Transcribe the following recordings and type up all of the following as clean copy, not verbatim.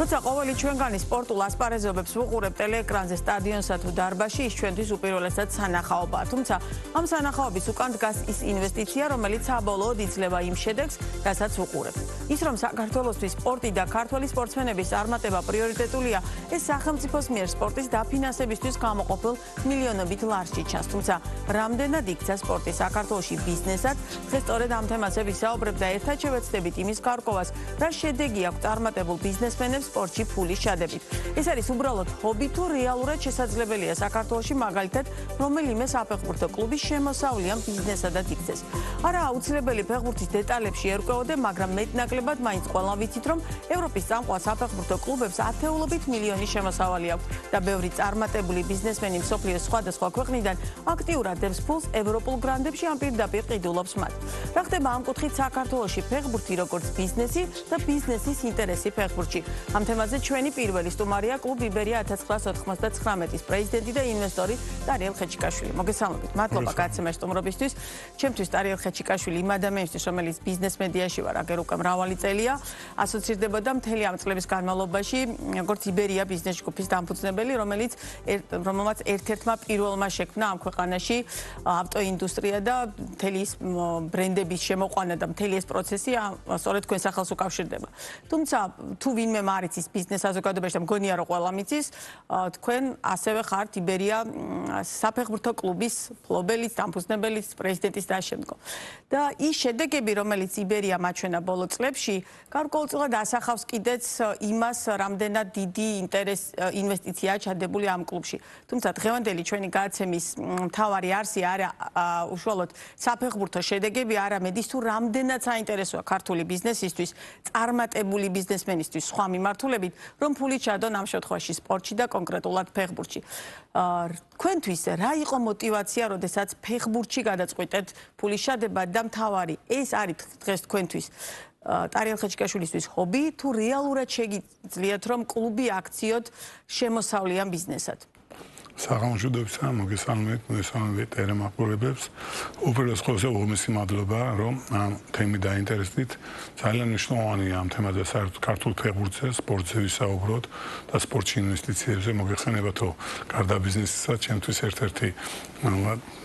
თუმცა ყოველი ჩვენგანი სპორტულ ასპარეზობებს ვუყურებთ ტელეეკრანზე, სტადიონსა თუ დარბაზში, ის ჩვენთვის უპირველესად სანახაობაა. თუმცა ამ სანახაობის უკან დგას ის ინვესტიცია, რომელიც საბოლოოდ იძლევა იმ შედეგს, რასაც ვუყურებთ. ის რომ საქართველოსთვის სპორტი და ქართველი სპორტსმენების წარმატება პრიორიტეტულია, ეს სახელმწიფოს მიერ სპორტის დაფინანსებისთვის გამოყოფილ მილიონობით ლარში ჩანს. თუმცა რამდენად იქცა სპორტი საქართველოში ბიზნესად, დღეს სწორედ ამ თემაზე ვისაუბრებ და ერთად შევეცდებით იმის გარკვევას, რა შედეგი აქვს წარმატებულ ბიზნესმენებს სპორტში ფულის ჩადებით. ეს არის უბრალოდ ჰობი თუ რეალურად შესაძლებელია საქართველოში მაგალითად რომელიმე საფეხბურთო კლუბის შემოსავლიან ბიზნესადაც იქცეს. არა აუცილებელი ფეხბურთის დეტალებში ერკვეოდე, მაგრამ მეტნაკლებად მაინც ყველამ ვიცით, რომ ევროპის წამყვან საფეხბურთო კლუბებს ათეულობით მილიონი შემოსავალი აქვს და ბევრი წარმატებული ბიზნესმენი მსოფლიოს სხვადასხვა ქვეყნიდან აქტიურად დებს ფულს ევროპულ გრანდებში ან პირდაპირ ყიდულობს მათ. რა ხდება ამ კუთხით საქართველოში ფეხბურთი როგორც ბიზნესი და ბიზნესის ინტერესი ფეხბურთში? ამ თემაზე ჩვენი პირველი სტუმარია კლუბ იბერია 1999-ის პრეზიდენტი და ინვესტორი ტარიელ ხეჩიკაშვილი. მოგესალმებით. მადლობა გაცემას სტუმრობისთვის. ჩემთვის ტარიელ ხეჩიკაშვილი იმ ადამიანისთვის, რომელიც ბიზნეს მედიაში ვარ, აგერ უკვე მრავალი წელია, ასოცირდებოდა მთელი ამ წლების განმავლობაში როგორც იბერია ბიზნეს ჯგუფის დამფუძნებელი, რომელმაც ერთ-ერთმა პირველმა შექმნა ამ ქვეყანაში ავტოინდუსტრია და მთელი ის ბრენდების შემოყვანა და მთელი ეს პროცესი სწორედ თქვენ სახელს უკავშირდება. თუმცა თუ ვინმე მარიცის ბიზნეს საზოგადოებაში და მგონია რომ ყველამ იცის, თქვენ ასევე ხართ იბერია საფეხბურთო კლუბის მფლობელის, დამფუძნებელის, პრეზიდენტის და შემდგომ. და ის შედეგები, რომელიც იბერია მაჩვენა ბოლო წლებში, გარკვეულწილად ასახავს კიდეც იმას, რამდენად დიდი ინვესტიციაა ჩადებული ამ კლუბში. თუმცა დღევანდელი ჩვენი გადაცემის მთავარი არსი არა უშუალოდ საფეხბურთო შედეგები, არამედ ის თუ რამდენად საინტერესოა ქართული ბიზნესისთვის, წარმატებული ბიზნესმენისთვის სხვა მიმართულებით, რომ ფული ჩადონ ამ შემთხვევაში სპორტში და კონკრეტულად ფეხბურთში. თქვენთვის რა იყო мотиваცია, როდესაც ფეხბურთში გადაწყვიტეთ ფულის ჩადება და მთავარი ეს არის დღეს თქვენთვის ტარიელ ხეჩიკაშვილისთვის ჰობი თუ რეალურად შეგიძლიათ რომ კლუბი აქციოდ შემოსავლიან ბიზნესად? საღამოშუდობისა, მოგესალმებით ტელემაყურებელს. უპირველეს ყოვლისა უღმესი მადლობა, რომ ამ თემით დაინტერესდით. ძალიან მნიშვნელოვანია ამ თემაზე საერთოდ ქართულ ფეხბურთზე, სპორტზე ვისაუბროთ და სპორტში ინვესტიციებზე მოგეხსენებათ, რომ გარდა ბიზნესისა, ჩემთვის ერთ-ერთი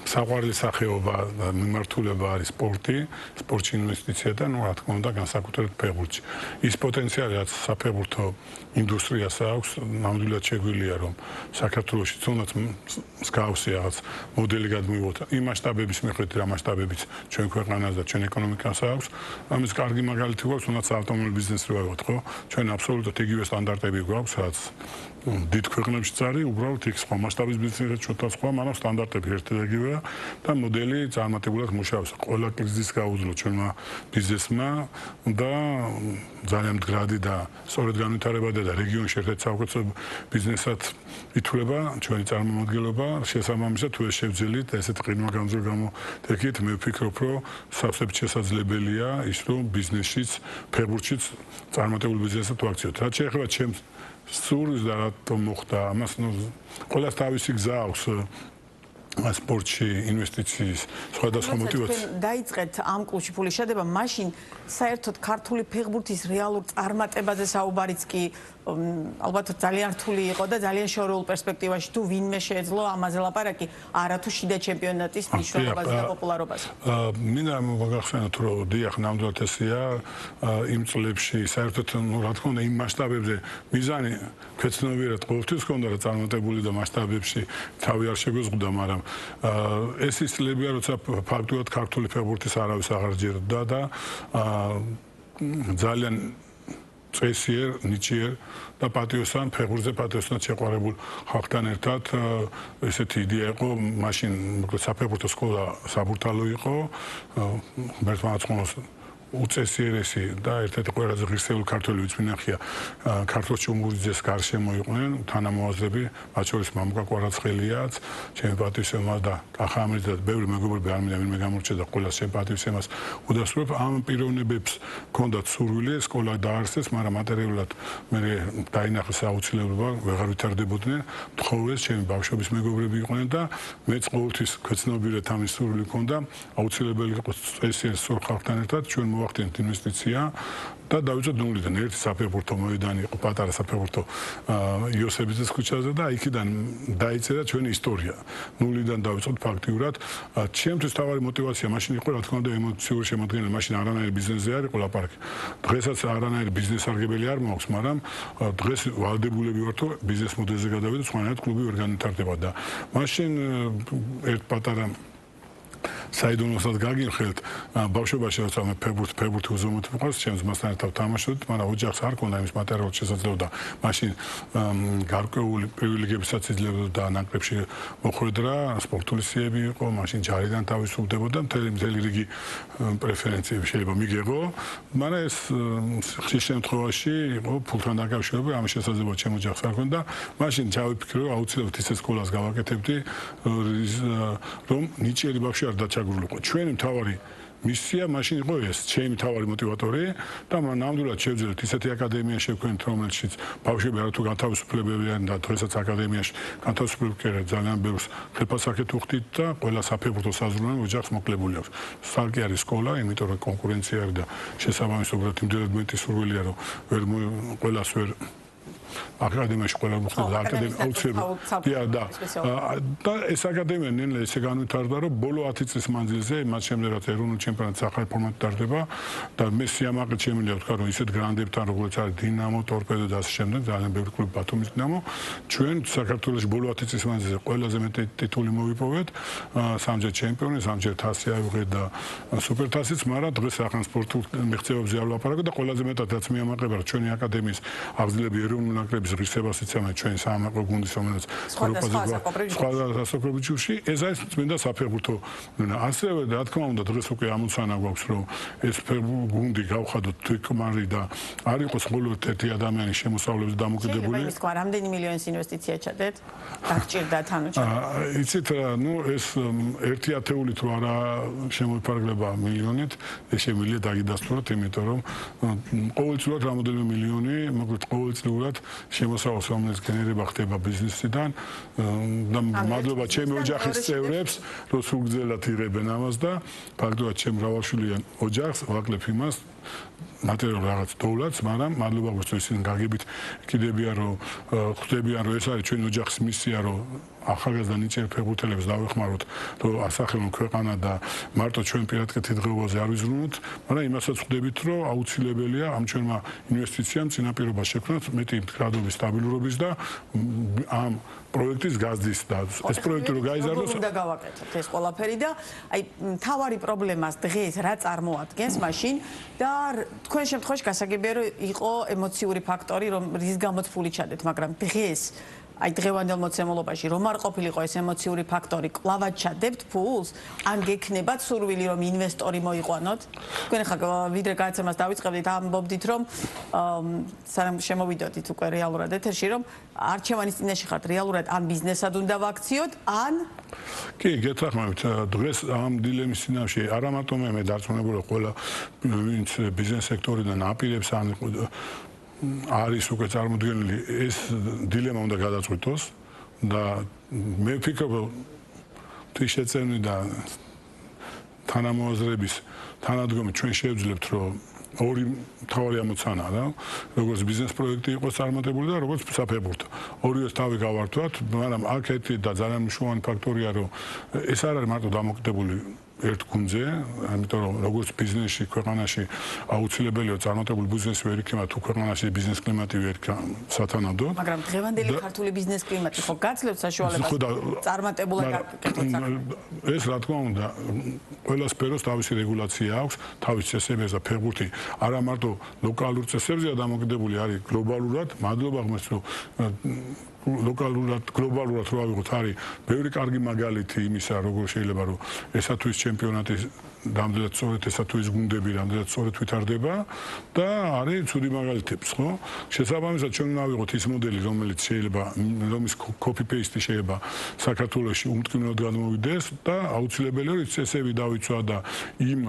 საყვარელი სახეობა და მიმართულება არის სპორტი, სპორტში ინვესტიცია და რა თქმა უნდა განსაკუთრებით ფეხბურთში. ის პოტენციალი, რაც საფეხბურთო ინდუსტრიას აქვს, ნამდვილად შეგვიძლია, რომ საქართველოში თუნდაც მსგავსი რაღაც მოდელი გადმოვიღოთ იმ მასშტაბების მიხედვით, რა მასშტაბებიც ჩვენ ქვეყანას და ჩვენ ეკონომიკას აქვს. ამის კარგი მაგალითი გვაქვს, თუნდაც ავტომობილ ბიზნესს რა ვიღოთ, ხო? ჩვენ აბსოლუტურად იგივე სტანდარტები გვაქვს, რაც დიდ ქვეყნებში წარი, უბრალოდ იქ სხვა მასშტაბის ბიზნესია, ჩვენთან სხვა, მაგრამ სტანდარტები ერთადაგივეა და მოდელი წარმატებულად მუშაობს. ყველა კრიზისს გაუძლო ჩვენმა ბიზნესმა და ძალიან მდგრადი და სწორედ განვითარებადა და რეგიონში ერთ-ერთი საუკეთესო ბიზნესად ითვლება ჩვენი წარმომადგენლობა. შესაბამისად, თუ ეს შევძელით, ესეთ ყინვა გამძლე გამოდექით, მე ვფიქრობ, რომ სავსებით შესაძლებელია ის, რომ ბიზნესშიც, ფეხბურთშიც წარმატებული ბიზნესად ვაქციოთ. რაც შეეხება ჩემს სურვილს და რატომ მოხდა ამას, ყველას თავისი გზა აქვს სპორტში ინვესტიციის სხვადასხვა мотиваცია. დაიწყეთ ამ კლუბში ფულის ჩადება, მაშინ საერთოდ ქართული ფეხბურთის რეალურ წარმატებაზე საუბარიც კი ალბათ ძალიან რთული იყო და ძალიან შორეულ პერსპექტივაში თუ ვინმე შეეძლო ამაზე ლაპარაკი, არა თუ შიდა ჩემპიონატის მნიშვნელობაზე და პოპულარობაზე. მინდა მოგახსენოთ, რომ დიახ, ნამდვილად ესეა იმ წლებში საერთოდ რა თქმა უნდა იმ მასშტაბებზე მიზანი ქვეცნობიერად ყოველთვის ჰქონდა რა წარმატებული და მასშტაბებში თავი არ შეგვეზღუდა, მაგრამ ეს ის წლებია, როცა ფაქტობრივად ქართული ფეხბურთის არავის აღარ ჯერდა და ძალიან წესიერ, ნიჭიერ და პატიოსან ფეხბურთზე პატიოსნად შეყვარებულ ხალხთან ერთად ესეთი იდეა იყო, მაშინ საფეხბურთო სკოლა საბურთალო იყო, მერთმანაცხმოს უწესიერესი და ერთ-ერთი ყველაზე ღირსეული ქართველი ვინც მინახია ქართლში უმურიძეს გარშემო იყვნენ თანამოაზრები, მათ შორის მამუკა კვარაცხელიაც, ჩემი პატივისცემას და კახა ამრიძე და ბევრი მეგობრები არ მინდა ვინმე გამორჩა და ყველა ჩემ პატივისცემას უდასტურებ. ამ პიროვნებებს ჰქონდათ სურვილი სკოლა დაარსეს, მაგრამ მატერიალურად მე დაინახეს აუცილებლობა, ვეღარ ვითარდებოდნენ. თხოვეს ჩემი ბავშვობის მეგობრები იყვნენ და მეც ყოველთვის ქვეცნობიერად ამის სურვილი ჰქონდა, აუცილებელი იყო წესიერ სულ ხალხთან ერთად ჩვენ შემოვახდინეთ ინვესტიცია და დავიწყოთ ნულიდან. ერთი საფეხბურთო მოედანი იყო, პატარა საფეხბურთო იოსებიძის ქუჩაზე და იქიდან დაიწერა ჩვენი ისტორია. ნულიდან დავიწყოთ ფაქტიურად. ჩემთვის თავარი мотиваცია მაშინ იყო, რა თქმა უნდა, ემოციური შემოქმედება, მაშინ არანაირი ბიზნესზე არ იყო ლაპარაკი. დღესაც არანაირი ბიზნეს სარგებელი არ მაქვს, მაგრამ დღეს ვალდებულები ვართ, რომ ბიზნეს მოდელზე გადავიდეთ, სხვანაირად კლუბი ვერ განვითარდება და მაშინ ერთ პატარა საიდუმლოსაც გაგიხელთ ბავშვობაში როცა მე ფეხბურთი უზომოდ ვიყავს ჩემს მასთან ერთად თამაშობდი მაგრამ ოჯახს არ ქონდა იმის მატერიალური შესაძლებლობა და მაშინ გარკვეული პრივილეგიებსაც იძლეოდა ნაკრებში მოხვედრა სპორტული სიები იყო მაშინ ჯარიდან თავისუფლდებოდა მთელი რიგი პრეფერენციები შეიძლება მიგეღო მაგრამ ეს ხშირ შემთხვევაში იყო ფულთან დაკავშირებული ამის შესაძლებლობა ჩემ ოჯახს არ ქონდა მაშინ ჩავიფიქრე რომ აუცილებლად ისე სკოლას გავაკეთებდი რომ ნიჭიერი ბავშვი არ დაჩაგრულიყო. ჩვენი მთავარი მისია მაშინ იყო ეს, ჩემი მთავარი мотиваტორი და ნამდვილად შევძლებთ ისეთი აკადემია შევქმნით, რომელშიც ბავშვები არათუ განთავისუფლებლებიან და დღესაც აკადემიაში განთავისუფლებები ძალიან ბევრს ხელფასაკეთ უხდით და ყველა საფეხბურთო საზრუნავი ოჯახს მოკლებული აქვს. სალკი არის სკოლა, იმიტომ რომ კონკურენცია არის და შესაბამისად იმდენად მეტი სურვილია რომ ყველას ვერ აკადემიაში ყველა მოხდება აკადემია აუცილებლად და ეს აკადემია ნელ-ნელა ესე განვითარდა რომ ბოლო 10 წლის მანძილზე მას შემდეგ რაც ეროვნული ჩემპიონატი ახალი ფორმატით ტარდება და მე სიამაყედ შემიძლია ვთქვა რომ ისეთ გრანდებთან როგორც არის დინამო, ტორპედო და ასე შემდეგ ძალიან ბევრი კლუბი ბათუმის დინამო ჩვენ საქართველოში ბოლო 10 წლის მანძილზე ყველაზე მეტი ტიტული მოვიპოვეთ სამჯერ ჩემპიონი, სამჯერ თასი ავიღეთ და სუპერთასიც, მაგრამ დღეს ახალ სპორტულ მიღწევებზე არ ვლაპარაკობ და ყველაზე მეტად რაც მიამაყება რომ ჩვენი აკადემიის აღზრდილი ეროვნული ნაკრების ღირსებას იცავენ ჩვენი საამაყო გუნდის რომელიც სხვა სასოფლო-ჯგუფში ეს არის წმინდა საფეხბურთო ასევე რა თქმა უნდა დღეს უკვე ამოცანა გვაქვს რომ ეს გუნდი გავხადოთ თვითკმარი და არ იყოს მხოლოდ ერთი ადამიანის შემოსავლების დამოკიდებული ის თქვა რამდენი მილიონის ინვესტიცია ჩადეთ დაგჭირდა თანო ჩადეთ იცით ნუ ეს ერთი ათეულით რო არა შემოიფარგლება მილიონით ეს შემიძლია დაგიდასტუროთ იმიტომ რომ ყოველწლიურად რამოდენიმე მილიონი მოკლედ ყოველწლიურად შემოსავალს რომელიც გენერება ხდება ბიზნესიდან და მადლობა ჩემი ოჯახის წევრებს რომ სულგძელად იღებენ ამას და ფაქტობრივად ჩემ მრავალშვილიან ოჯახს ვაკლებ იმას მატერიალურ რაღაც დოვლათს, მაგრამ მადლობა გქონდეთ ისინი გაგებით კიდებიან რომ ხვდებიან რომ ეს არის ჩვენი ოჯახის მისია რომ ახალგაზრდა ნიჭიერ ფეხბურთელებს დავეხმაროთ რომ ასახელონ ქვეყანა და მარტო ჩვენ პირადკეთი დღეობაზე არ ვიზრუნოთ, მაგრამ იმასაც ხვდებით რომ აუცილებელია ამ ჩვენმა ინვესტიციამ წინაპირობა შექმნათ მეტი მდგრადობის სტაბილურობის და ამ პროექტის გაზრდის და ეს პროექტი რო გაიზარდოს უნდა გავაკეთოთ ეს ყველაფერი და აი მთავარი პრობლემას დღეს რა წარმოადგენს მაშინ და თქვენ შემთხვევაში გასაგებია რომ იყო ემოციური ფაქტორი რომ რის გამოც ფული ჩადეთ მაგრამ დღეს აი დღევანდელ მოცემულობაში რომ არ ყოფილიყო ეს ემოციური ფაქტორი კლავად ჩადებთ ფულს ან გექნებათ სურვილი რომ ინვესტორი მოიყვანოთ თქვენ ხა ვიდრე გადაცემას დავიწყებდით ამბობდით რომ სანამ შემოვიდოდით უკვე რეალურად ეთერში რომ არჩევანის წინაშე ხართ რეალურად ამ ბიზნესად უნდა ვაქციოთ ან კი გეთახმებით დღეს ამ დილემის წინაშე არა მარტო მე დარწმუნებული ყველა ვინც ბიზნეს სექტორიდან აპირებს ან არის უკვე წარმოდგენილი ეს დილემა უნდა გადაწყვიტოს და მე ვფიქრობ თუ შეწევნი და თანამოაზრების თანადგომი ჩვენ შევძლებთ რომ ორი მთავარი ამოცანაა რა როგორც ბიზნეს პროექტი იყოს წარმატებული და როგორც საფეხბურთო ორივეს თავი გავართვათ მაგრამ აქ ერთი და ძალიან მნიშვნელოვანი ფაქტორია რომ ეს არ არის მარტო დამოკიდებული ერთ გუნდზე, ამიტომ რომ როგორც ბიზნესში ქვეყანაში აუცილებელია წარმატებული ბიზნესი ვერ იქნება თუ ქვეყანაში ბიზნეს კლიმატი ვერ სათანადო. მაგრამ დღევანდელი ქართული ბიზნეს კლიმატი ხო გაძლევს საშუალებას წარმატებულად გაკეთოს საქმე. ეს რა თქმა უნდა ყველა სფეროს თავისი რეგულაცია აქვს, თავისი წესები და ფეხბურთი არა მარტო ლოკალურ წესებზეა დამოკიდებული, არის გლობალურად, მადლობა ღმერთს რომ ლოკალურად გლობალურად რო ავიღოთ არის ბევრი კარგი მაგალითი იმისა როგორ შეიძლება რომ ესათვის ჩემპიონატი რამდენად სწორედ ესათვის გუნდები რამდენად სწორედ ვითარდება და არის ცუდი მაგალითებს ხო შესაბამისად ჩვენ უნდა ავიღოთ ის მოდელი რომელიც შეიძლება რომის copy paste შეიძლება საქართველოში უმტკივნეულად გადმოვიდეს და აუცილებელია რომ წესები დავიცვა და იმ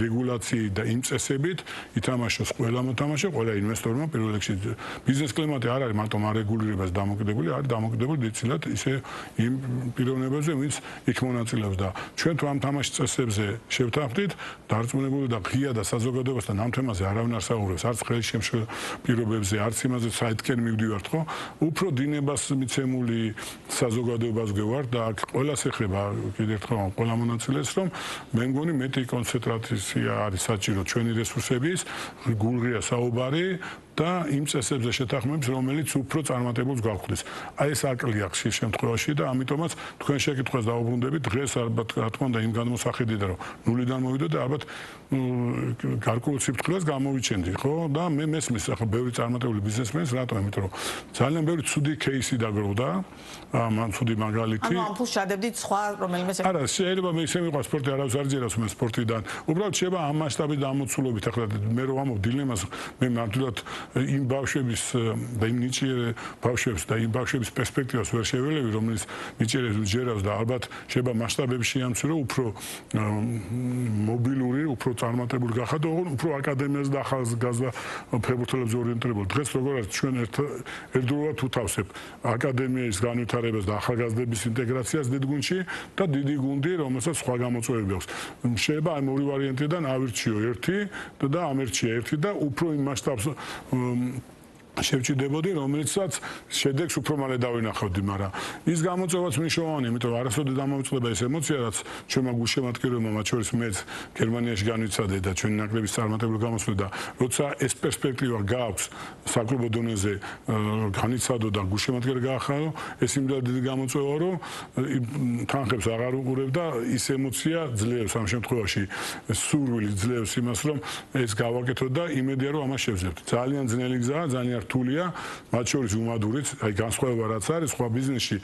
რეგულაციით და იმ წესებით ითამაშოს ყველა მოთამაშე ყველა ინვესტორმა პირველ რიგში ბიზნეს კლიმატი არ არის მარტო მარეგულირებას დამოკიდებული არის დამოკიდებული დიდწილად ისე იმ პიროვნებებზე ვინც იქ მონაწილეობს და ჩვენ თუ ამ თამაშის წესებზე შევთანხმდით, დარწმუნებული და ღია და საზოგადოებასთან ამ თემაზე არავინ არ საუბრობს, არც ხელის შემშლელ პირობებზე, არც იმაზე საერთკენ მივდივართ, ხო? უფრო დინებას მიცემული საზოგადოებას გვევართ და აქ ყველას ეხება კიდევ ერთხელ ყველა მონაწილეს, რომ მე მგონი მეტი კონცენტრაცია არის საჭირო ჩვენი რესურსების, გულღია საუბარი და იმ წესებზე შეთანხმების, რომელიც უფრო წარმატებულს გავხდის. აი ეს აკლია ხშირ შემთხვევაში და ამიტომაც თქვენ შეკითხვას დაუბრუნდებით, დღეს ალბათ რა თქმა უნდა იმ განმოსახედიდან რომ ნულიდან მოვიდო და ალბათ გარკვეულ სიფრთხილეს გამოვიჩენდი, ხო? და მე მესმის ახლა ბევრი წარმატებული ბიზნესმენს, რატომ? იმიტომ რომ ძალიან ბევრი ცუდი кейსი დაგროვდა, მან ცუდი მაგალითი. ანუ ამ ფულს შადებდით სხვა რომელიმე არა, შეიძლება მე ისე მიყვა სპორტი, არავის არ იერავს მე სპორტიდან. უბრალოდ შეიძლება ამ მასშტაბით და ამოცულობით ახლა მე რომ ამობ დილემას მე მართლაც იმ ბავშვების და იმ ნიჭიერ ბავშვებს და იმ ბავშვების პერსპექტივას ვერ შეველევი, რომელიც ნიჭიერებს ჯერავს და ალბათ შეიძლება მასშტაბები შეამცირო, უფრო მობილური, უფრო წარმატებული გახადო, უფრო აკადემიას და ახალგაზრდა ფეხბურთელებზე ორიენტირებული. დღეს როგორ არის ჩვენ ერთდროულად უთავსებ აკადემიის განვითარებას და ახალგაზრდების ინტეგრაციას დიდ გუნდში და დიდი გუნდი, რომელსაც სხვა გამოწვევები აქვს. შეიძლება ამ ორი ვარიანტიდან ავირჩიო ერთი და ამერჩია ერთი და უფრო იმ მასშტაბს შევჭიდებოდი, რომელიცაც შედეგს უფრო მალე დავინახავდი, მაგრამ ის გამოწვევაც მნიშვნელოვანია, იმიტომ რომ არასოდეს დამოუწყდება ეს ემოცია, რაც ჩვენმა გულშემატკივრებმა, მათ შორის მეც გერმანიაში განვიცადე და ჩვენი ნაკრების წარმატებული გამოსვლა და როცა ეს პერსპექტივა გააქვს საკლუბო დონეზე განიცადო და გულშემატკივრე გაახარო, ეს იმდენად დიდი გამოწვევა, რომ თანხებს აღარ უყურებ და ის ემოცია ძლევს ამ შემთხვევაში სურვილი ძლევს იმას, რომ ეს გავაკეთო და იმედია რომ ამას შევძლებთ. ძალიან ძნელი გზაა, ძალიან რთულია, მათ შორის უმადურიც, აი განსხვავება რაც არის, სხვა ბიზნესში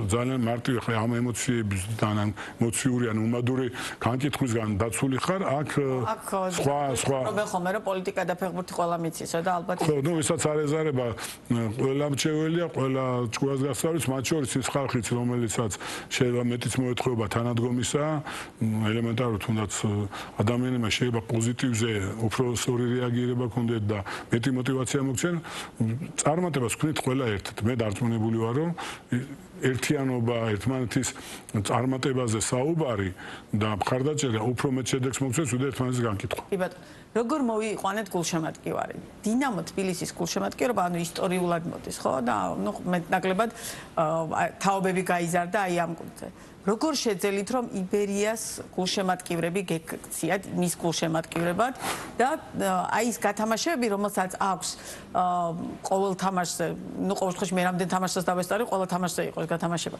ძალიან მარტივი ხარ ამ ემოციებიდან, ან ემოციური, ან უმადური განკითხვისგან დაცული ხარ, აქ სხვა ხომ რა პოლიტიკა და ფეხბურთი ყველა მიცისო და ალბათ ხო, ნუ ვისაც არ ეზარება, ყველა მრჩეველია, ყველა ჭკუას გასწავლის, მათ შორის ის ხალხიც, რომელიცაც შეიძლება მეტიც მოეთხოვება თანადგომისა, ელემენტარულად თუნდაც ადამიანებმა შეიძლება პოზიტივზე უფრო სწორი რეაგირება ქონდეთ და მეტი мотиваცია მოგცენ, წარმატებას ვქნით ყველა ერთად. მე დარწმუნებული ვარ, რომ ერთიანობა, ერთმანეთის წარმატებაზე საუბარი და მხარდაჭერა უფრო მეტ შედეგს მოგცემს, ვიდრე ერთმანეთის განკითხვა. კი ბატონო, როგორ მოვიყვანეთ გულშემატკივარი? დინამო თბილისის გულშემატკივრობა, ანუ ისტორიულად მოდის, ხო? და ნუ მეტნაკლებად თაობები გაიზარდა აი ამ გუნდზე. როგორ შეძელით, რომ იბერიას გულშემატკივრები გექციათ მის გულშემატკივრებად და აი ეს გათამაშები, რომელსაც აქვს ყოველ თამაშზე, ნუ ყოველ შემთხვევაში მე რამდენ თამაშს დავესწარი, ყოველ თამაშზე იყოს გათამაშება.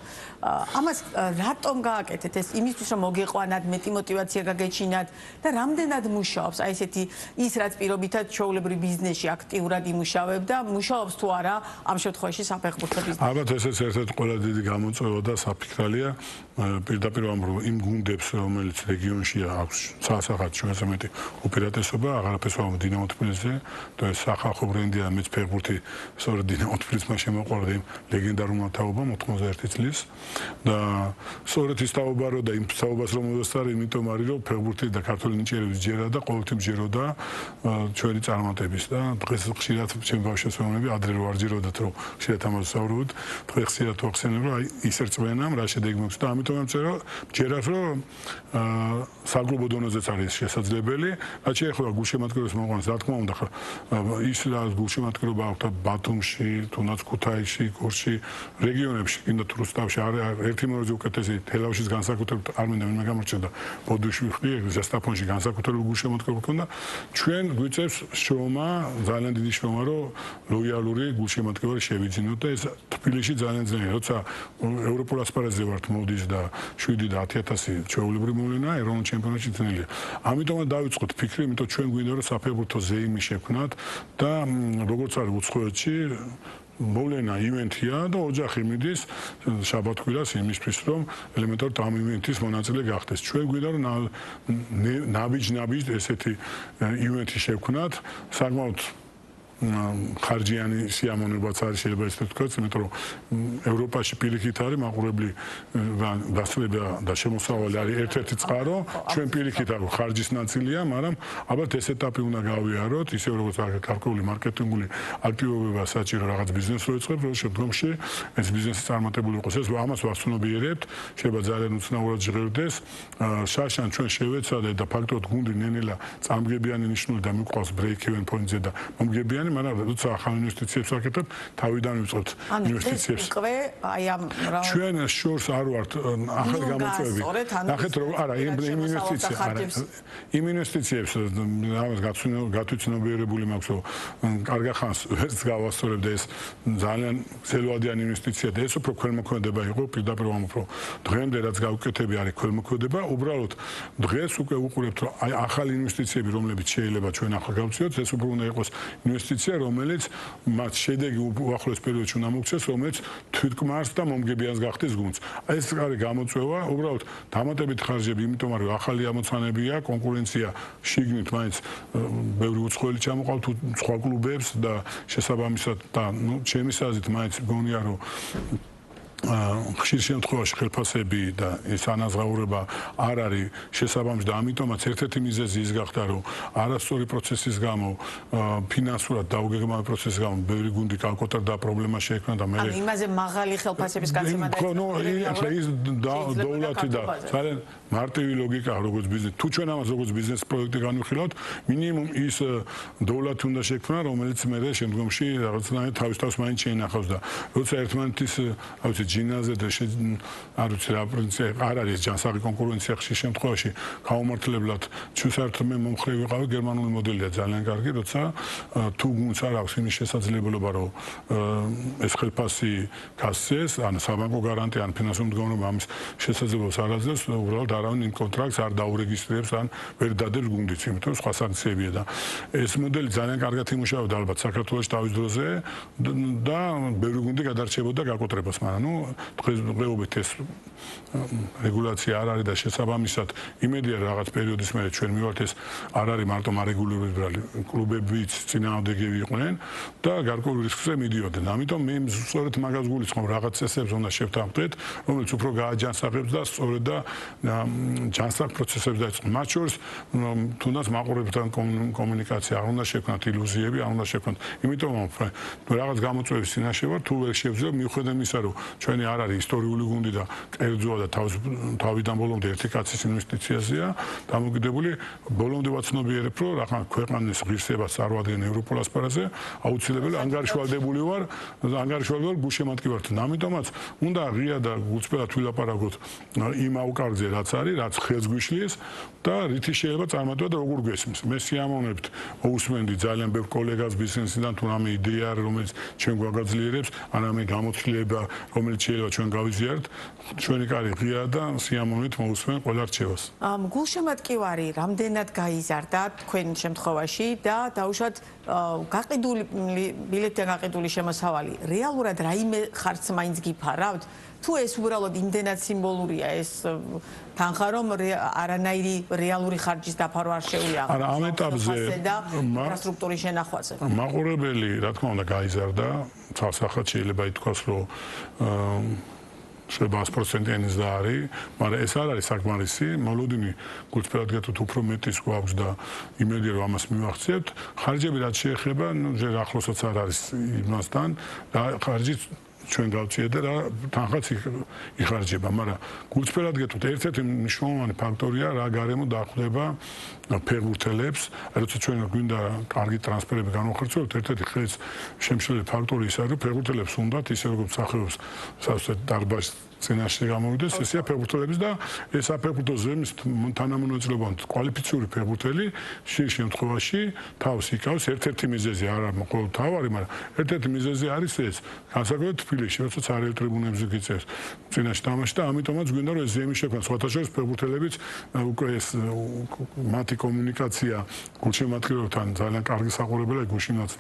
ამას რატომ გააკეთეთ ეს? იმისთვის რომ მოგეყვანათ, მეტი мотиваცია გაგეჩინათ და რამდენად მუშაობს აი ესეთი ის რაც პირობითად ჩვეულებრივ ბიზნესში აქტიურად იმუშავებ და მუშაობს თუ არა ამ შემთხვევაში საფეხბურთო ბიზნესი? ალბათ ესეც ერთ-ერთი ყველა დიდი გამოწვევა და საფიქრალია. პირდაპირ ვამბობ იმ გუნდებს, რომელიც რეგიონში აქვს სასახად ჩვენზე მეტი უპირატესობა, აღარაფერს ვამბობ დინამო თბილისზე, და ეს სახალხო ბრენდია, მეც ფეხბურთი სწორედ დინამო თბილისმა შემოყვარდა იმ ლეგენდარულ თაობამ 91 წლის და სწორედ ის თაობა რო და იმ თაობას რომ მოვესწარი, იმიტომ არის რომ ფეხბურთი და ქართული ნიჭიერების ჯერა და ყოველთვის ჯეროდა ჩვენი წარმატების და დღეს ხშირად ჩემ ბავშვებს ვამბობ, ადრე რო არ ჯეროდათ რომ ხშირად ამას ვსაუბრობთ, დღეს ხშირად ვახსენებ რომ აი ის ერწმენამ რა შედეგი მოხდა და ამიტომ ამწერო ჯერაც რომ საკლუბო დონეზეც არის შესაძლებელი, რაც შეეხება გულშემატკივრებს მოყვანას, რა თქმა უნდა, ის რა გულშემატკივრობა აქვს ბათუმში, თუნდაც ქუთაისში, გორში, რეგიონებში, კიდე რუსთავში ერთი მეორეზე უკეთესი, თელავშიც განსაკუთრებით არ მინდა ვინმე გამორჩენდა, ბოდუში ვიხდი, ზესტაფონში განსაკუთრებული გულშემატკივრობა ქონდა. ჩვენ გვიწევს შრომა, ძალიან დიდი შრომა, რომ ლოიალური გულშემატკივარი შევიძინოთ და ეს თბილისში ძალიან ძნელია, როცა ევროპულ ასპარეზზე ვართ მოდის და 7 და 10,000 ჩვეულებრივ მოვლენა ეროვნულ ჩემპიონატში ძნელია. ამიტომაც დავიწყოთ ფიქრი, იმიტომ ჩვენ გვინდა რომ საფეხბურთო ზეიმი შექმნათ და როგორც არის უცხოეთში მოვლენა ივენთია და ოჯახი მიდის შაბათ-კვირას იმისთვის რომ ელემენტარულად ამ ივენთის მონაწილე გახდეს. ჩვენ გვინდა რომ ნაბიჯ ესეთი ივენთი შექმნათ, საკმაოდ ხარჯიანი სიამოვნებაც არის შეიძლება ესე ვთქვათ, იმიტომ რომ ევროპაში პირიქით არის მაყურებელი დასწრება და შემოსავალი არის ერთ-ერთი წყარო, ჩვენ პირიქით არ ხარჯის ნაწილია, მაგრამ ალბათ ეს ეტაპი უნდა გავიაროთ, ისე როგორც გარკვეული მარკეტინგული აქტივობება საჭირო რაღაც ბიზნესს რო იწყებთ, რომ შემდგომში ეს ბიზნესი წარმატებული იყოს. ეს ამას ვაცნობიერებთ, შეიძლება ძალიან უცნაურად ჟღერდეს. შაშან ჩვენ შევეცადეთ და ფაქტობრივად გუნდი ნენელა წამგებიანი ნიშნული და მიყვავს break-even point-ზე და მომგებიანი, მაგრამ როცა ახალ ინვესტიციებს ვაკეთებ, თავიდან ვიწყებთ ინვესტიციებს. ჩვენ შორს არ ვართ ახალი გამოწვევები. ნახეთ რომ არა, იმ ინვესტიციებს ამას გათვითცნობიერებული მაქვს, რომ კარგა ხანს ვერც გავასწორებ და ეს ძალიან ძელვადიანი ინვესტიცია და ეს უფრო ქველმოქმედება იყო, პირდაპირ ვამბობ, დღემდე რაც გავუკეთები არის ქველმოქმედება, უბრალოდ დღეს უკვე უყურებთ, რომ აი ახალი ინვესტიციები, რომლებიც შეიძლება ჩვენ ახლა გავწიოთ, ეს უფრო უნდა იყოს ინვესტიცია, რომელიც მათ შედეგი უახლოეს პერიოდში უნდა მოგცეს, რომელიც თვითკმარს და მომგებიანს გახდეს გუნდს. აი ეს არის გამოწვევა, უბრალოდ დამატებითი ხარჯები, იმიტომ რომ ახალი ამოცანებია, კონკურენცია შიგნით მაინც ბევრი უცხოელი ჩამოყავთ სხვა კლუბებს და შესაბამისად და ჩემი საზრით მაინც მგონია რომ ხშირ შემთხვევაში ხელფასები და ეს ანაზღაურება არ არის შესაბამისი და ამიტომაც ერთ-ერთი მიზეზი ის გახდა რომ არასწორი პროცესის გამო ფინანსურად დაუგეგმავი პროცესის გამო ბევრი გუნდი კალკოტა პრობლემა შეექმნა და მე იმაზე მაღალი ხელფასების გაცემა და ის დოულათი და ძალიან მარტივი ლოგიკა როგორც ბიზნეს თუ ჩვენ ამას როგორც ბიზნეს პროექტი განვიხილავთ მინიმუმ ის დოულათი უნდა შექმნა რომელიც მე შემდგომში რაღაცნაირად თავის თავს მაინც შეინახავს და როცა ერთმანეთის ავიცი ჯინაზე და არ ვიცი რა პრინციპი არ არის ჯანსაღი კონკურენცია ხშირ შემთხვევაში გაუმართლებლად ჩვენ საერთოდ მე მომხრე ვიყავი გერმანული მოდელია ძალიან კარგი როცა თუ გუნდს არ აქვს იმის შესაძლებლობა რომ ეს ხელფასი გასცეს ან საბანკო გარანტია ან ფინანსური მდგომარეობა ამის შესაძლებლობას არ აძლევს უბრალოდ არავინ იმ კონტრაქტს არ დაურეგისტრირებს ან ვერ დადებს გუნდიც იმიტომ სხვა სანქციებია და ეს მოდელი ძალიან კარგად იმუშავებდა ალბათ საქართველოს თავის დროზე და ბევრი გუნდი გადარჩებოდა გაკოტრებას მაგრამ ნუ დღესდღეობით ეს რეგულაცია არ არის და შესაბამისად იმედია რაღაც პერიოდის მერე ჩვენ მივართ ეს არ არის მარტო მარეგულირებული კლუბებიც წინააღმდეგები იყვნენ და გარკვეულ რისკზე მიდიოდნენ ამიტომ მე სწორედ მაგას გულისხმობ რაღაც წესებს უნდა შევთანხმდეთ რომელიც უფრო გააჯანსაღებს და სწორედ და ჯანსაღ პროცესებს დაიწყო მათ შორის თუნდაც მაყურებელთან კომუნიკაცია არ უნდა შექმნათ ილუზიები არ უნდა შექმნათ იმიტომ რომ რაღაც გამოწვევის წინაშე ვარ თუ ვერ შევძლებ მიუხედავად იმისა რომ ჩვენი არ არის ისტორიული გუნდი და კერძოა და თავიდან ბოლომდე ერთი კაცის ინვესტიციაზეა დამოკიდებული ბოლომდე ვაცნობიერებ რომ რა ქვეყნის ღირსებას წარმოადგენენ ევროპულ ასპარეზზე აუცილებელი ანგარიშვალდებული ვარ გულშემატკივართ ამიტომაც უნდა ღია და გულწრფელად ვილაპარაკოთ იმ აუკარგზე რაც არის რაც ხელს გვიშლის და რითი შეიძლება წარმატება და როგორ გესმის მე სიამოვნებთ მოусმენდი ძალიან ბევრ კოლეგას ბიზნესიდან თუ რამე იდეა არის რომელიც ჩვენ გვაგაძლიერებს ან რამე გამოცდილება რომელიც შეიძლება ჩვენ გავიზიაროთ ჩვენი კარი ღია და სიამოვნებით მოусმენ ყველა რჩევას გულშემატკივარი რამდენად გაიზარდა თქვენ შემთხვევაში და დაუშვათ გაყიდული ბილეთთან გაყიდული შემოსავალი რეალურად რაიმე ხარც მაინც გიფარავთ თუ ეს უბრალოდ იმდენად სიმბოლურია ეს თანხა რომ არანაირი რეალური ხარჯის დაფარვა არ შეუძლია არა ამ ეტაპზე ინფრასტრუქტურის შენახვაზე მაყურებელი რა თქმა უნდა გაიზარდა ცალსახად შეიძლება ითქვას რომ შეიძლება 100%-იანი ზრდა არის, მაგრამ ეს არ არის საკმარისი. მოლოდინი გულწრფელად გეტყვით უფრო მეტის გვაქვს და იმედია რომ ამას მივახციებთ. ხარჯები რაც შეეხება, ჯერ ახლოსაც არ არის იმასთან და ხარჯი ჩვენ გავწიეთ და რა თანხაც იხარჯება, მაგრამ გულწრფელად გეტყვით, ერთ-ერთი მნიშვნელოვანი ფაქტორია რა გარემო დახვდება ფეხბურთელებს, როცა ჩვენ გვინდა კარგი ტრანსფერები განვახორციელოთ, ერთ-ერთი ხელს შემშლელი ფაქტორი ის არის, რომ ფეხბურთელებს უნდათ ისე როგორც სახეობს დარბაზ წინაშე გამოვიდეს ესეა ფეხბურთელების და ეს საფეხბურთო ზემის თანამონაწილეობამ კვალიფიციური ფეხბურთელი შიგ შემთხვევაში თავს იკავს ერთ-ერთი მიზეზი არ არის მხოლოდ თავარი, მაგრამ ერთ-ერთი მიზეზი არის ეს განსაკუთრებით თბილისში, როცა цаრიელ ტრიბუნებზე გიწევს წინაშე თამაში და ამიტომაც გვინდა რომ ეს ზემის შექმნა სხვათა შორის ფეხბურთელებიც უკვე ეს მათი კომუნიკაცია გულშემატკივრებთან ძალიან კარგი საყურებელია გუშინაც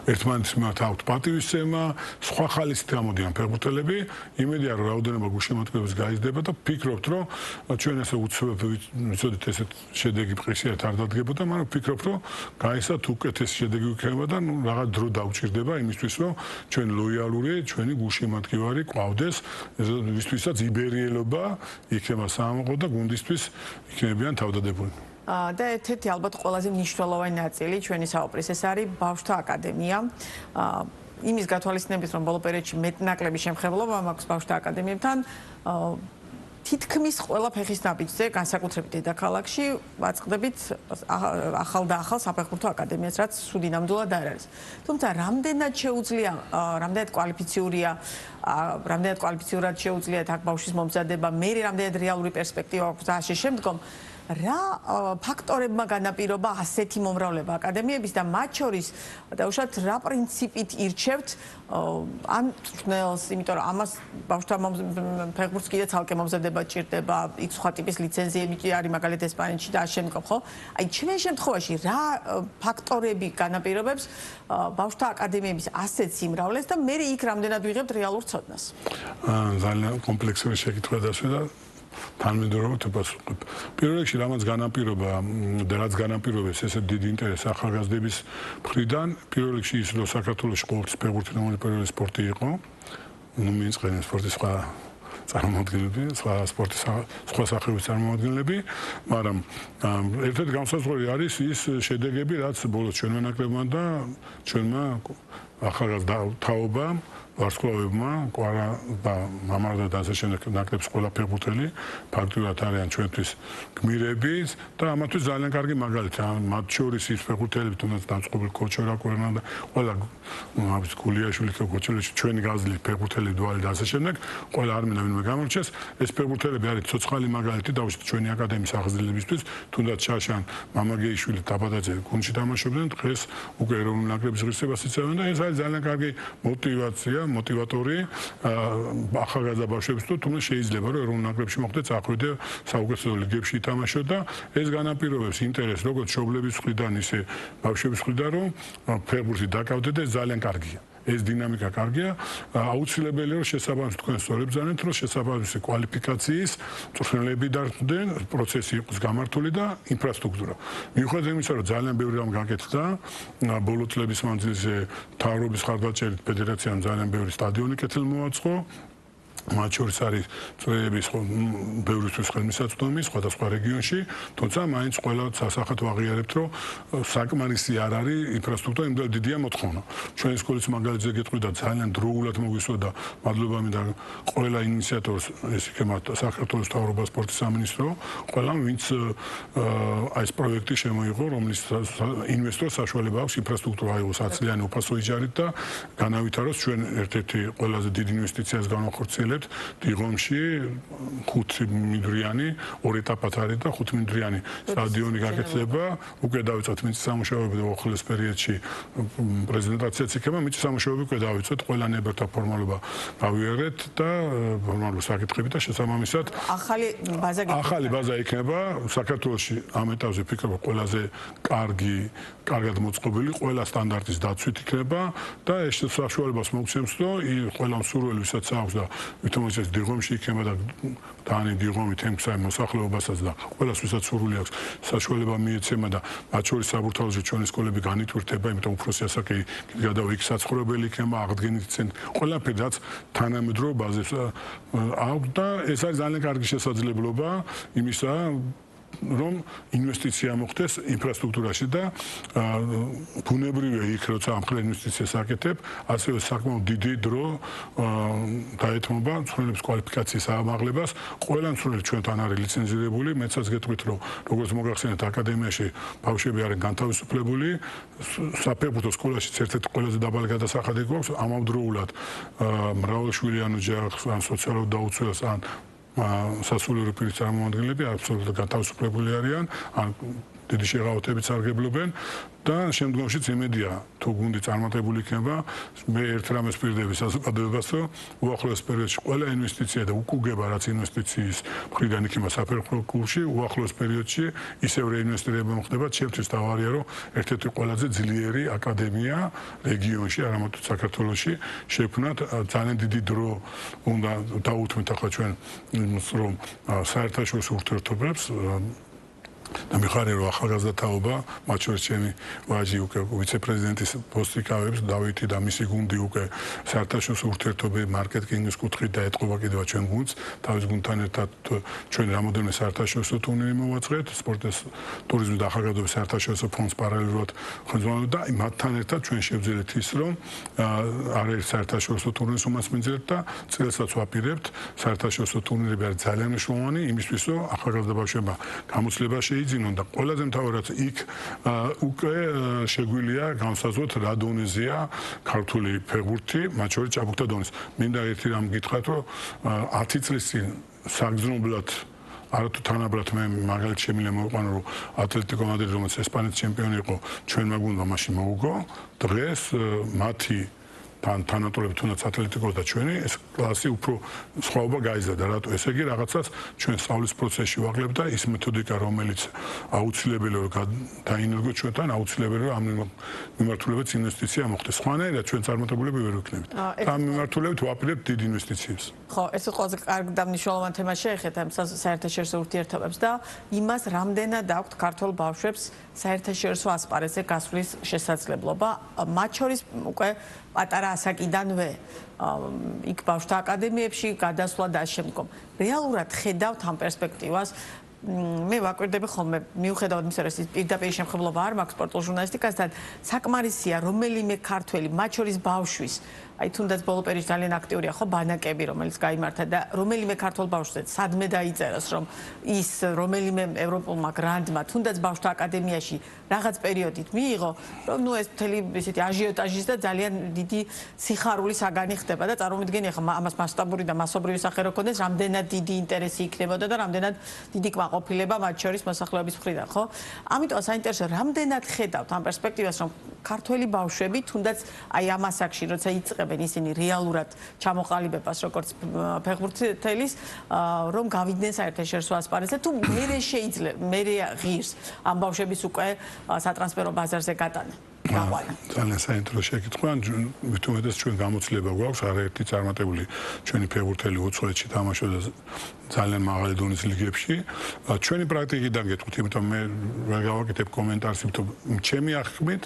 ერთმანეთის მიმართ აქვთ პატივისცემა, სხვა ხალისით გამოდიან ფეხბურთელები, იმედია რომ რაოდენობა გულშემატკივრების გაიზრდება და ვფიქრობთ რომ ჩვენ ასე ვიცოდით ესეთ შედეგი პრესიათ არ დადგებოდა, მაგრამ ვფიქრობ რომ გაისათ უკეთესი შედეგი იქნება და რაღაც დრო დაუჭირდება იმისთვის რომ ჩვენ ლოიალური, ჩვენი გულშემატკივარი ყავდეს, ვისთვისაც იბერიელობა იქნება საამაყო და გუნდისთვის იქნებიან თავდადებული. და ერთ-ერთი ალბათ ყველაზე მნიშვნელოვანი ნაწილი ჩვენი საუბრის ეს არის ბავშვთა აკადემია. იმის გათვალისწინებით რომ ბოლო პერიოდში მეტნაკლები შემხებლობა მაქვს ბავშვთა აკადემიებთან, თითქმის ყველა ფეხის ნაბიჯზე, განსაკუთრებით დედაქალაქში, ვაწყდებით ახალ და ახალ საფეხბურთო აკადემიას, რაც სუდი ნამდვილად არ არის. თუმცა რამდენად შეუძლია, რამდენად კვალიფიციურად შეუძლიათ აქ ბავშვის მომზადება, მე რამდენად რეალური პერსპექტივა აქვს და ასე შემდგომ, რა ფაქტორებმა განაპირობა ასეთი მომრავლება აკადემიების და მათ შორის დაუშვათ რა პრინციპით ირჩევთ ამ წვრთნელს, იმიტომ რომ ამას ბავშვთა ფეხბურთს კიდე ცალკე მომზადება ჭირდება, იქ სხვა ტიპის ლიცენზიები არის მაგალითად ესპანეთში და ამ შემდგომ, ხო? აი ჩვენ შემთხვევაში რა ფაქტორები განაპირობებს ბავშვთა აკადემიების ასეთ სიმრავლეს და მე იქ რამდენად ვიღებთ რეალურ ცოდნას? ძალიან კომპლექსური შეკითხვა და თანმიმდევრულად ვფასობთ. პირველ რიგში რამაც განაპირობა და რაც განაპირობებს ესეთ დიდ ინტერესს ახალგაზრდების მხრიდან, პირველ რიგში ის რომ საქართველოში ყოველთვის ფეხბურთი პირველი სპორტი იყო, მიწყენენ სპორტის სხვა წარმომადგენლები, სხვა სპორტის სხვა სახეობის წარმომადგენლები, მაგრამ ერთ-ერთი განსაზღვრელი არის ის შედეგები, რაც ბოლოს ჩვენმა ნაკრებმა და ჩვენმა ახალგაზრდა თაობამ ვარსკვლავებმა, კვარა და მამარდა და ასე შემდეგ ნაკრებს ყველა ფეხბურთელი ფაქტურად არიან ჩვენთვის გმირები და ამათთვის ძალიან კარგი მაგალითია. მათ შორის ის ფეხბურთელები, თუნდაც დამწყობილი კოჩორა კვერნა და ყველა ამის გულიაშვილი კოჩოლეში ჩვენი გაზლით ფეხბურთელი დვალი და ასე შემდეგ, ყველა არ მინდა ვინმე გამორჩეს. ეს ფეხბურთელები არის ცოცხალი მაგალითი დაუშვათ ჩვენი აკადემიის აღზრდილებისთვის, თუნდაც შაშან მამაგეიშვილი დაბადაძე გუნდში თამაშობდნენ, დღეს უკვე ეროვნული ნაკრების ღირსებას იცავენ და ეს არის ძალიან კარგი мотивация, мотиваტორი ახალგაზრდა ბავშვებს თუ თუნდაც შეიძლება რომ ეროვნულ ნაკრებში მოხდეს აღვიდე საუკეთესო ლიგებში ითამაშო და ეს განაპირობებს ინტერესს როგორც მშობლების მხრიდან ისე ბავშვების მხრიდან რომ ფეხბურთი დაკავდეთ და ეს ძალიან კარგია. ეს დინამიკა კარგია, აუცილებელია რომ შესაბამის თქვენ სწორებს ზანეთ რომ შესაბამისი კვალიფიკაციის მწვრთნელები დარჩნენ, პროცესი იყოს გამართული და ინფრასტრუქტურა. მიუხედავად იმისა რომ ძალიან ბევრი რამ გაკეთდა, ბოლო წლების მანძილზე მთავრობის ხარდაჭერით ფედერაციამ ძალიან ბევრი სტადიონი კეთილ მოაწყო. მათ შორის არის წვეების ბევრისთვის ხელმისაწვდომი სხვადასხვა რეგიონში, თუმცა მაინც ყველა სასახად ვაღიარებთ, რომ საკმარისი არ არის ინფრასტრუქტურა, იმდენ დიდია მოთხოვნა. ჩვენი სკოლის მაგალითზე გეტყვი და ძალიან დროულად მოგვისვა და მადლობა მინდა ყველა ინიციატორს, ეს იქნება საქართველოს მთავრობა, სპორტის სამინისტრო, ყველამ ვინც ეს პროექტი შემოიღო, რომლის ინვესტორს საშუალება აქვს ინფრასტრუქტურა აიღოს 100 წლიანი უფასო იჯარით და განავითაროს ჩვენ ერთ-ერთი ყველაზე დიდ ინვესტიციას განვახორციელებთ დიღომში 5 მინდვრიანი, 2 ეტაპად არის და 5 მინდვრიანი სტადიონი გაკეთდება. უკვე დავიწყეთ მიწის სამუშაოები და უახლოეს პერიოდში პრეზენტაციაც იქნება. მიწის სამუშაოები უკვე დავიწყეთ, ყველა ნებერთა ფორმალობა გავიარეთ და ფორმალური საკითხები და შესაბამისად ახალი ბაზა იქნება საქართველოში ამ ეტაპზე ვფიქრობ ყველაზე კარგად მოწყობილი, ყველა სტანდარტის დაცვით იქნება და ეს საშუალებას მოგცემს, რომ ყველა მსურველი ვისაც აქვს და ვითომ ეს დიღომში იქნება და დანი დიღომი თემსა მოსახლეობასაც და ყველას ვისაც სურვილი აქვს საშუალება მიეცემა და მათ შორის საბურთალოში ჩვენი სკოლები განითვირთება, იმიტომ უფროსი ასაკი გადავა იქ საცხოვრებელი იქნება, აღდგენით იცენ ყველაფერი რაც თანამედროვე ბაზებს აქვს და ეს არის ძალიან კარგი შესაძლებლობა იმისა რომ ინვესტიცია მოხდეს ინფრასტრუქტურაში და ბუნებრივია იქ როცა ამხელა ინვესტიციას აკეთებ, ასევე საკმაოდ დიდი დრო დაეთმობა მცველების კვალიფიკაციის ამაღლებას. ყველა მცველი ჩვენთან არის ლიცენზირებული, მეცაც გეტყვით რომ როგორც მოგახსენეთ აკადემიაში ბავშვები არიან განთავისუფლებული, საფეხბურთო სკოლაში ერთ-ერთი ყველაზე დაბალი გადასახადი გვაქვს, ამავდროულად მრავალშვილიან ოჯახს ან სოციალურ დაუცველს ან სასულიერო პირის წარმომადგენლები აბსოლუტურად განთავისუფლებული არიან, ან დიდი შეღავათებით სარგებლობენ და შემდგომშიც იმედია თუ გუნდი წარმატებული იქნება მე ერთ რამეს ვპირდები საზოგადოებას რომ უახლოეს პერიოდში ყველა ინვესტიცია და უკუგება რაც ინვესტიციის მხრიდან იქნება საფეხბურთო კლუბში უახლოეს პერიოდში ისევ რეინვესტირება მოხდება ჩემთვის თავარია რომ ერთ-ერთი ყველაზე ძლიერი აკადემია რეგიონში არა მარტო საქართველოში შექმნათ ძალიან დიდი დრო უნდა დაუთმოთ ახლა ჩვენ რომ საერთაშორისო ურთიერთობებს და მიხარია რომ ახალგაზრდა თაობა მათ შორის ჩემი ვაჟი უკვე ვიცე-პრეზიდენტის პოსტი კავებს დავითი და მისი გუნდი უკვე საერთაშორისო ურთიერთობების მარკეტინგის კუთხით დაეთყობა კიდევ ჩვენ გუნდს თავის გუნდთან ერთად ჩვენ რამოდენიმე საერთაშორისო ტურნირი მოვაწყეთ სპორტის ტურიზმის და ახალგაზრდობის საერთაშორისო ფონდს პარალელურად ხელმძღვანელობთ და მათთან ერთად ჩვენ შევძელეთ ის რომ არის საერთაშორისო ტურნირის უმასპინძლეთ და წელსაც ვაპირებთ საერთაშორისო ტურნირები არის ძალიან მნიშვნელოვანი იმისთვის რომ ახალგაზრდა ბავშვებმა გამოცდილება იძინონ და ყველაზე მთავარად იქ უკვე შეგვიძლია განსაზღვროთ რა დონეზეა ქართული ფეხბურთი, მათ შორის ჭაბუკთა დონეს. მინდა ერთი რამ გითხრათ, რომ 10 წლის წინ საგრძნობლად არათუ თანაბრად მე მაგალითად შემიძლია მოვიყვანო რომ ატლეტიკო მადრიდი რომელიც ესპანეთის ჩემპიონი იყო ჩვენმა გუნდმა მაშინ მოუგო დღეს მათი თანატოლები თუნდაც ატლეტიკოს და ჩვენი ეს კლასი უფრო სხვაობა გაიზარდა რატო ესე იგი რაღაცას ჩვენ სწავლის პროცესში ვაღლებთ და ის მეთოდიკა რომელიც აუცილებელია რომ დაინერგოთ ჩვენთან აუცილებელია რომ ამ მიმართულებით ინვესტიცია მოხდეს სხვანაირად ჩვენ წარმატებულები ვერ ვიქნებით ამ მიმართულებით ვაპირებთ დიდ ინვესტიციებს ხო ეს ყველაზე კარგ და მნიშვნელოვანი თემა შეეხეთ ამ საერთაშორისო ურთიერთობებს და იმას რამდენად აქვთ ქართულ ბავშვებს საერთაშორისო ასპარეზზე გასვლის შესაძლებლობა მათ შორის უკვე პატარა ასაკიდანვე იქ ბავშვთა აკადემიებში გადასვლა და შემდგომ რეალურად ხედავთ ამ პერსპექტივას მე ვაკვირდები ხოლმე მიუხედავად იმისა რომ ის პირდაპირ შემხებლობა არ მაქვს სპორტულ ჟურნალისტიკასთან საკმარისია რომელიმე ქართველი მათ შორის ბავშვის აი თუნდაც ბოლო პერიოდში ძალიან აქტიურია ხო ბანაკები რომელიც გაიმართა და რომელიმე ქართულ ბავშვზე სადმე დაიწეროს რომ ის რომელიმე ევროპულმა გრანდმა თუნდაც ბავშვთა აკადემიაში რაღაც პერიოდით მიიღო რომ ნუ ეს მთელი ისეთი აჟიოტაჟის და ძალიან დიდი სიხარული საგანი ხდება და წარმოვიდგენი ახლა ამას მასშტაბური და მასობრივი სახე რო ქონდეს რამდენად დიდი ინტერესი იქნებოდა და რამდენად დიდი კმაყოფილება მათ შორის მოსახლეობის მხრიდან ხო ამიტომ საინტერესო რამდენად ხედავთ ამ პერსპექტივას რომ ქართველი ბავშვები თუნდაც აი ამ ასაკში როცა იწყებენ ისინი რეალურად ჩამოყალიბებას როგორც ფეხბურთელის რომ გავიდნენ საერთაშორისო ასპარეზზე თუ მერე შეიძლება მერე ღირს ამ ბავშვების უკვე სატრანსფერო ბაზარზე გატანა ძალიან საინტერესო შეკითხვა თუმცა ჩვენ გამოცდილება გვაქვს არაერთი წარმატებული ჩვენი ფეხბურთელი უცხოეთში თამაშობდა ძალიან მაღალი დონის ლიგებში ჩვენი პრაქტიკიდან გეტყვით იმიტომ მე ვერ გავაკეთებ კომენტარს იმიტომ ჩემი აღქმით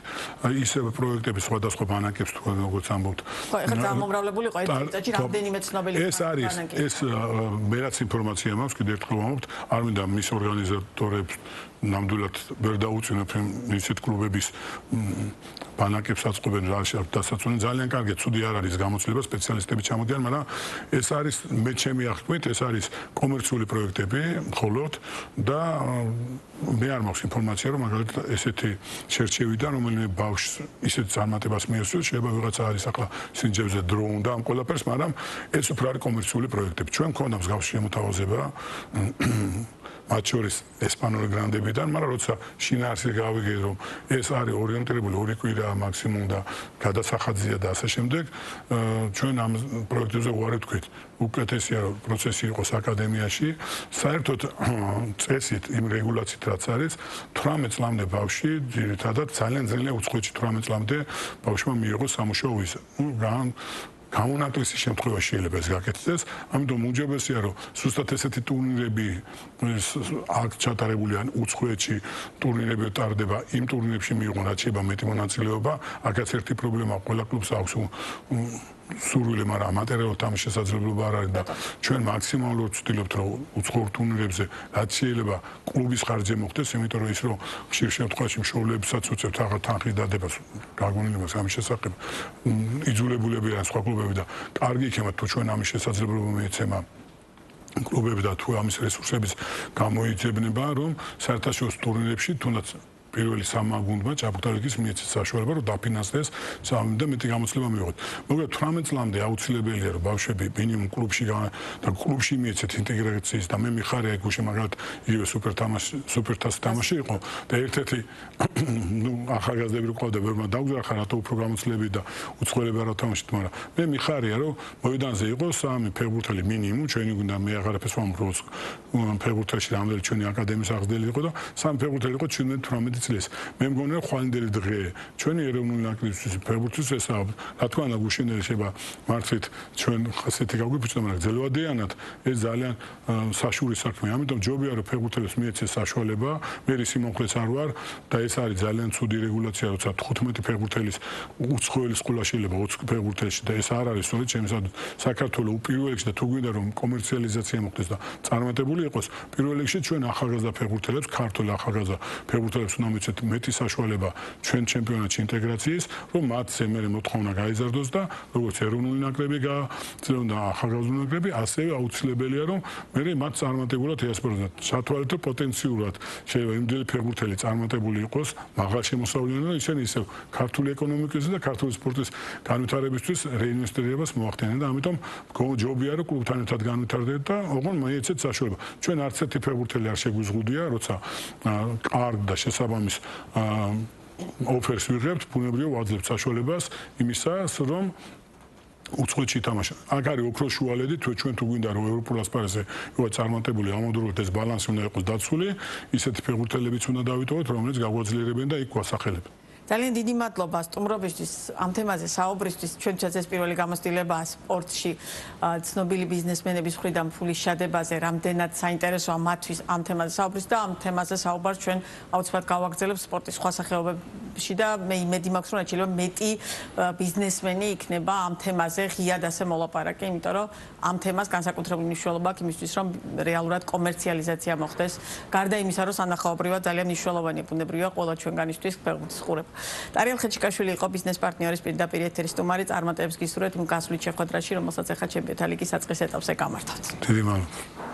ის პროექტები სხვადასხვა ბანაკებს თუ როგორც ამბობთ ხო ეხლა გამომრავლებული იყო ერთ წუთში რამდენიმე ცნობილი ეს არის ეს მე რაც ინფორმაცია მაქვს კიდევ ერთხელ ვამბობთ არ მინდა მის ორგანიზატორებს ნამდვილად ვერ დაუწინოთ ისეთ კლუბების ბანაკებს აწყობენ დასაცავენ ძალიან კარგია ცუდი არ არის გამოცდილება სპეციალისტები ჩამოდიან მაგრამ ეს არის მე ჩემი აღქმით ეს არის კომერციული პროექტები მხოლოდ და მე არ მაქვს ინფორმაცია რომ მაგალითად ესეთი შერჩევიდან რომელიმე ბავშვს ისეთ წარმატებას მიესწროს შეიძლება ვიღაცა არის ახლა სინჯებზე დრო უნდა ამ ყველაფერს მაგრამ ეს უფრო არის კომერციული პროექტები ჩვენ მქონდა მსგავსი შემოთავაზება მათ შორის ესპანური გრანდებიდან, მაგრამ როცა შინაარსი გავიგე რომ ეს არის ორიენტირებული 2 კვირა მაქსიმუმ და გადასახადზეა და ასე შემდეგ, ჩვენ ამ პროექტებზე უარი ვთქვით. უკეთესია რომ პროცესი იყოს აკადემიაში, საერთოდ წესით იმ რეგულაციით რაც არის 18 წლამდე ბავშვი ძირითადად ძალიან ძალიან უცხოეთში 18 წლამდე ბავშვმა მიიღოს სამუშაო ვიზა. გამონაკლისის შემთხვევაში შეიძლება ეს გაკეთდეს, ამიტომ უმჯობესია რომ ზუსტად ესეთი ტურნირები აქ ჩატარებული ან უცხოეთში ტურნირები ტარდება, იმ ტურნირებში მიიღონ რაც შეიძლება მეტი მონაწილეობა, აქაც ერთი პრობლემა ყველა კლუბს აქვს სურვილი, მაგრამ ამატერიალურ თამაშის შესაძლებლობა არ არის და ჩვენ მაქსიმალურად ვცდილობთ რომ უცხოურ ტურნირებზე რაც შეიძლება კლუბის ხარჯზე მოხდეს, იმიტომ რომ ის რომ ხშირ შემთხვევაში მშობლებსაც უწევთ აღარ თანხის დადებას, გაგონილებას ამის შესახებ იძულებულები არიან სხვა კლუბები და კარგი იქნება თუ ჩვენ ამის შესაძლებლობა მიეცემა კლუბები და თუ ამის რესურსების გამოიძებნება რომ საერთაშორისო ტურნირებში თუნდაც პირველი სამმა გუნდმა ჭაბუკთა ლიგის მიეცეს საშუალება რომ დაფინანსდეს და მეტი გამოცდილება მიიღოთ. მოკლედ 18 წლამდე აუცილებელია რომ ბავშვები მინიმუმ კლუბში და კლუბში მიეცეთ ინტეგრაციის და მე მიხარია გუშინ მაგალითად იგივე სუპერთასი თამაში იყო და ერთ-ერთი ახალგაზრდები რო ყავდა ვერმა დაგვზარხა რატო უფრო გამოცდილები და უცხოელები არ თამაშით, მაგრამ მე მიხარია რომ მოედანზე იყო 3 ფეხბურთელი მინიმუმ ჩვენი გუნდა მე აღარაფერს ვამბობ ფეხბურთელში რამდენი ჩვენი აკადემიის აღზრდელი იყო და 3 ფეხბურთელი იყო 17-18 წლის. მე მგონია ხვალინდელი დღე ჩვენი ეროვნული ნაკრების ფეხბურთის ესაა რა თქმა უნდა გუშინელი შეება მართლით ჩვენ ხასეთი გაგვიფუჭდა, მაგრამ ძლევადიანად ეს ძალიან საშუალო საქმეა. ამიტომ ჯობია რომ ფეხბურთელებს მიეცეს საშუალება, მე სიმონხლეს არ ვარ და ეს არის ძალიან ცუდი რეგულაცია, როცა 15 ფეხბურთელის უცხოელის ყოლა შეიძლება 20 ფეხბურთელში და ეს არ არის სწორედ ჩემსადმი საქართველოს პირველ რიგში და თუ გვინდა რომ კომერციალიზაცია მოხდეს და წარმატებული იყოს, პირველ რიგში ჩვენ ახალგაზრდა ფეხბურთელებს, ქართულ ახალგაზრდა ფეხბურთელებს უნდა მიცეთ მეტი საშუალება ჩვენ ჩემპიონატში ინტეგრაციის, რომ მათზე მე მოთხოვნა გაიზარდოს და როგორც ეროვნული ნაკრები გააძლევონ და ახალგაზრდა ნაკრები, ასევე აუცილებელია რომ მე მათ წარმატებულად ეასპარეზონ. სათვალეთო პოტენციურად შეიძლება იმდენი ფეხბურთელი წარმატებული იყოს, მაღალ შემოსავლიანი და ისინი ისევ ქართული ეკონომიკის და ქართული სპორტის განვითარებისთვის რეინვესტირებას მოახდენენ და ამიტომ ჯობია რომ კლუბთან ერთად განვითარდეთ და ოღონდ მიეცეთ საშუალება. ჩვენ არც ერთი ფეხბურთელი არ შეგვიზღუდია, როცა კარგ და შესაბამის ოფერს ვიღებთ, ბუნებრივია ვაძლევთ საშუალებას იმისას, რომ უცხოეთში თამაშა. აქ არის ოქროს შუალედი, ჩვენ თუ გვინდა რომ ევროპულ ასპარეზზე ვიყოთ წარმატებული, ამავდროულად ეს ბალანსი უნდა იყოს დაცული, ისეთი ფეხბურთელებიც უნდა დავიტოვოთ, რომლებიც გაგვაძლიერებენ და იქ გვასახელებენ. ძალიან დიდი მადლობა სტუმრობისთვის ამ თემაზე საუბრისთვის. ჩვენთვის ეს პირველი გამოცდილებაა სპორტში ცნობილი ბიზნესმენების მხრიდან ფულის შადებაზე, რამდენად საინტერესოა მათთვის ამ თემაზე საუბრის და ამ თემაზე საუბარს ჩვენ აუცილებლად გავაგრძელებთ სპორტის სხვა სახეობებში და მე იმედი მაქვს რომ შეიძლება მეტი ბიზნესმენი იქნება ამ თემაზე ღიად ასე მოლაპარაკე, იმიტომ რომ ამ თემას განსაკუთრებული მნიშვნელობა აქვს იმისთვის რომ რეალურად კომერციალიზაცია მოხდეს. გარდა იმისა რომ სანახაობრივად ძალიან მნიშვნელოვანია ბუნებრივია ყველა ჩვენგანისთვის ფეხბურთის ყურება. Dariel Khechikaishvili იყო ბიზნეს პარტნიორის პირდაპირ ეთერის სტუმარი, წარმატებებს გისურვებთ გასული შეხვედრაში, რომელსაც ახლა ჩემპიონთა ლიგის საწყის ეტაპზე გამართავთ. დიდი მადლობა.